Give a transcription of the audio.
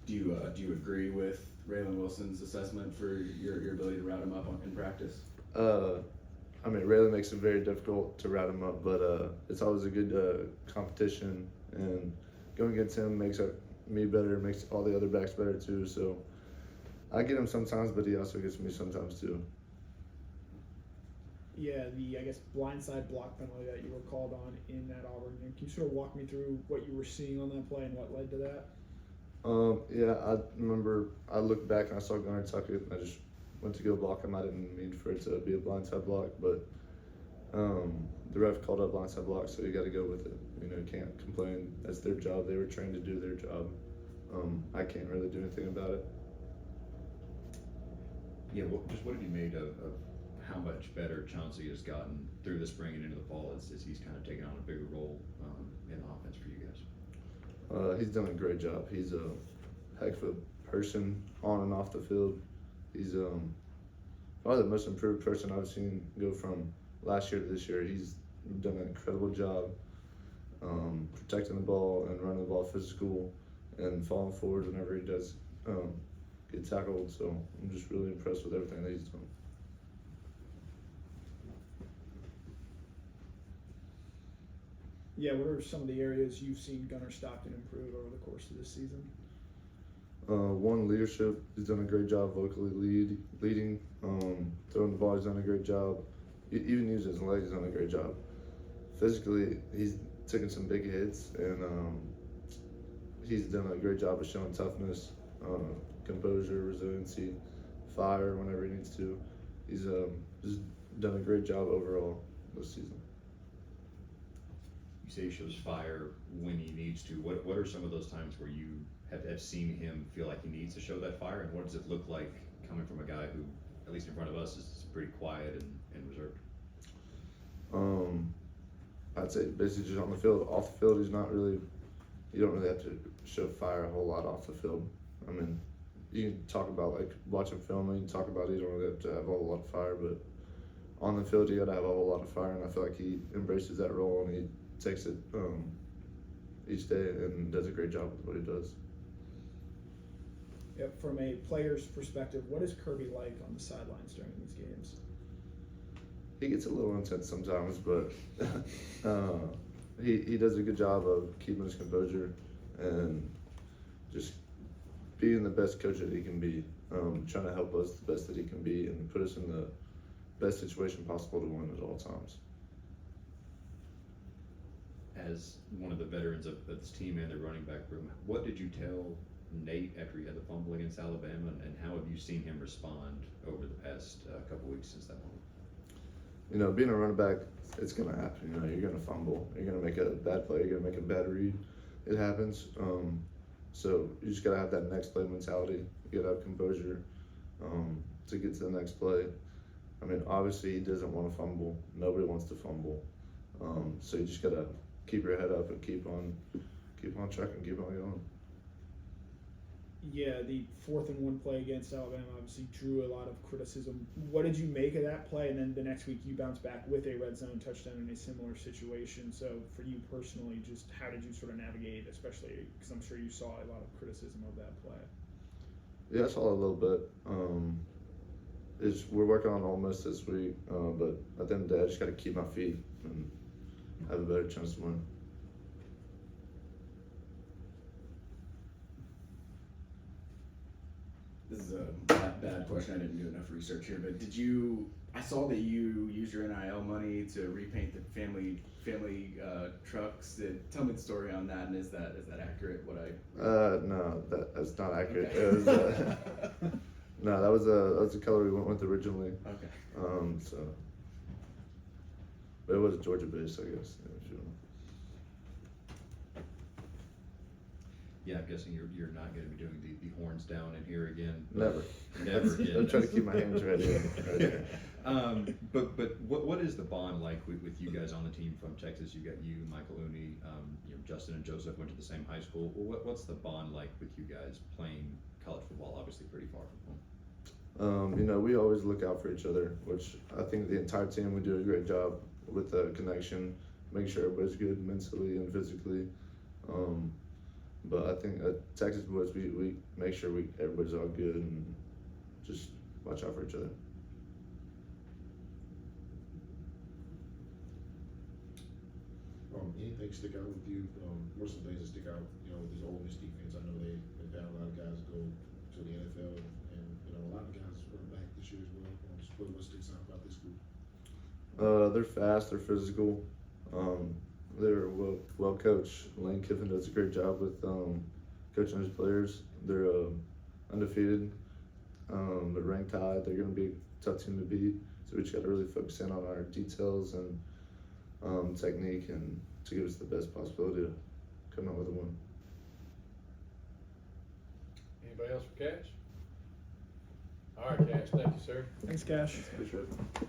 Do you agree with Raylan Wilson's assessment for your ability to route him up in practice? I mean, Raylan makes it very difficult to route him up, but it's always a good competition, and going against him makes me better, makes all the other backs better too. So I get him sometimes, but he also gets me sometimes too. Yeah, I guess blindside block penalty that you were called on in that Auburn game. Can you sort of walk me through what you were seeing on that play and what led to that? Yeah, I remember I looked back and I saw Gunnar tuck it, and I just went to go block him. I didn't mean for it to be a blindside block, but the ref called up blindside block, so you got to go with it. You know, you can't complain. That's their job. They were trained to do their job. I can't really do anything about it. Yeah, what have you made of how much better Chauncey has gotten through the spring and into the fall as he's kind of taken on a bigger role in the offense for you guys? He's done a great job. He's a heck of a person on and off the field. He's probably the most improved person I've seen go from last year to this year. He's done an incredible job protecting the ball and running the ball physical and falling forward whenever he does get tackled. So I'm just really impressed with everything that he's done. Yeah, what are some of the areas you've seen Gunnar Stockton improve over the course of this season? One, leadership. He's done a great job vocally leading. Throwing the ball, he's done a great job. Even using his legs, he's done a great job. Physically, he's taken some big hits, and he's done a great job of showing toughness, composure, resiliency, fire whenever he needs to. He's just done a great job overall this season. You say he shows fire when he needs to. What are some of those times where you have seen him feel like he needs to show that fire, and what does it look like coming from a guy who, at least in front of us, is pretty quiet and reserved? I'd say basically just on the field. Off the field, he's not really. You don't really have to show fire a whole lot off the field. I mean, you can talk about like watching film, and you can talk about you don't really have to have a whole lot of fire, but on the field you got to have a whole lot of fire, and I feel like he embraces that role and he takes it each day and does a great job with what he does. Yep, from a player's perspective, what is Kirby like on the sidelines during these games? He gets a little intense sometimes, but he does a good job of keeping his composure and just being the best coach that he can be, trying to help us the best that he can be and put us in the best situation possible to win at all times. As one of the veterans of this team and the running back room, what did you tell Nate after he had the fumble against Alabama, and how have you seen him respond over the past couple weeks since that moment? You know, being a running back, it's going to happen. You know, you're going to fumble. You're going to make a bad play. You're going to make a bad read. It happens. So you just got to have that next play mentality. You got to have composure to get to the next play. I mean, obviously he doesn't want to fumble. Nobody wants to fumble. So you just got to keep your head up and keep on trucking, keep on going. Yeah, the 4th and 1 play against Alabama obviously drew a lot of criticism. What did you make of that play? And then the next week you bounced back with a red zone touchdown in a similar situation. So for you personally, just how did you sort of navigate, especially because I'm sure you saw a lot of criticism of that play? Yeah, I saw a little bit. We're working on Ole Miss this week, but at the end of the day, I just got to keep my feet and have a better chance to win. This is a bad question. I didn't do enough research here, but I saw that you used your NIL money to repaint the family trucks. Tell me the story on that, and is that accurate? No, that's not accurate. Okay. It was, no, that was the color we went with originally. Okay. But it was Georgia based, I guess. If you know. Yeah, I'm guessing you're not going to be doing the horns down in here again. Never. Never again. I'm trying to keep my hands ready. But what is the bond like with you guys on the team from Texas? You got Michael Looney, Justin and Joseph went to the same high school. What's the bond like with you guys playing college football? Obviously, pretty far from home. You know, we always look out for each other, which I think the entire team we do a great job with the connection, make sure everybody's good mentally and physically. But I think Texas boys, we make sure everybody's all good and just watch out for each other. Anything stick out with you? What are some things that stick out? You know, with this Ole Miss defense, I know they've had a lot of guys go to the NFL, and you know, a lot of guys are back this year as well. What sticks out about this group? They're fast, they're physical, they're well coached. Lane Kiffin does a great job with coaching his players. They're undefeated. They're ranked high. They're going to be a tough team to beat. So we just got to really focus in on our details and technique, and to give us the best possibility to come out with a win. Anybody else for Cash? All right, Cash, thank you, sir. Thanks, Cash. Appreciate it.